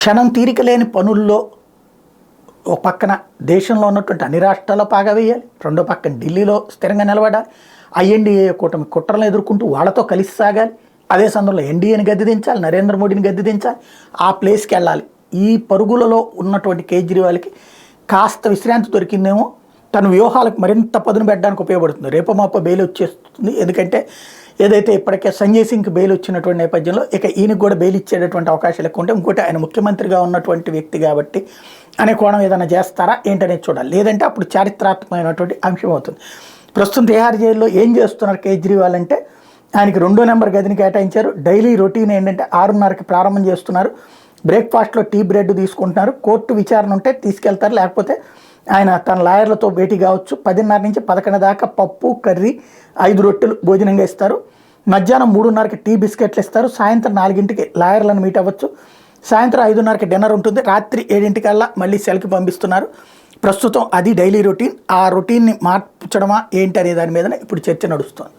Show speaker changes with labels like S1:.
S1: క్షణం తీరిక లేని పనుల్లో ఒక పక్కన దేశంలో ఉన్నటువంటి అన్ని రాష్ట్రాల్లో పాగా వేయాలి, రెండో పక్కన ఢిల్లీలో స్థిరంగా నిలబడాలి, ఐఎన్డీఏ కూటమి కుట్రలను ఎదుర్కొంటూ వాళ్ళతో కలిసి సాగాలి, అదే సందర్భంలో ఎన్డీఏని గద్దెదించాలి, నరేంద్ర మోడీని గద్దెదించాలి, ఆ ప్లేస్కి వెళ్ళాలి. ఈ పరుగులలో ఉన్నటువంటి కేజ్రీవాల్కి కాస్త విశ్రాంతి దొరికిందేమో, తన వ్యూహాలకు మరింత పదును పెట్టడానికి ఉపయోగపడుతుంది. రేపు మాప బెయిల్ వచ్చేస్తుంది, ఎందుకంటే ఏదైతే ఇప్పటికే సంజయ్ సింగ్కి బెయిల్ వచ్చినటువంటి నేపథ్యంలో ఇక ఈయనకు కూడా బెయిల్ ఇచ్చేటటువంటి అవకాశాలు ఎక్కువ ఉంటాయి. ఇంకోటి ఆయన ముఖ్యమంత్రిగా ఉన్నటువంటి వ్యక్తి కాబట్టి అనే కోణం ఏదైనా చేస్తారా ఏంటనేది చూడాలి. లేదంటే అప్పుడు చారిత్రాత్మకమైనటువంటి అంశం అవుతుంది. ప్రస్తుతం తిహార్ జైల్లో ఏం చేస్తున్నారు కేజ్రీవాల్ అంటే, ఆయనకి 2వ నెంబర్ గదిని కేటాయించారు. డైలీ రొటీన్ ఏంటంటే 6:30కి ప్రారంభం చేస్తున్నారు. బ్రేక్ఫాస్ట్లో టీ బ్రెడ్ తీసుకుంటున్నారు. కోర్టు విచారణ ఉంటే తీసుకెళ్తారు, లేకపోతే ఆయన తన లాయర్లతో భేటీ కావచ్చు. 10:30 నుంచి 11 దాకా పప్పు కర్రీ 5 రొట్టెలు భోజనంగా ఇస్తారు. మధ్యాహ్నం 3:30కి టీ బిస్కెట్లు ఇస్తారు. సాయంత్రం 4ంటికి లాయర్లను మీట్ అవ్వచ్చు. సాయంత్రం 5:30కి డిన్నర్ ఉంటుంది. రాత్రి 7ంటికల్లా మళ్ళీ సెల్కి పంపిస్తున్నారు. ప్రస్తుతం అది డైలీ రొటీన్. ఆ రొటీన్ని మార్చడమా ఏంటి అనే దాని మీద ఇప్పుడు చర్చ నడుస్తుంది.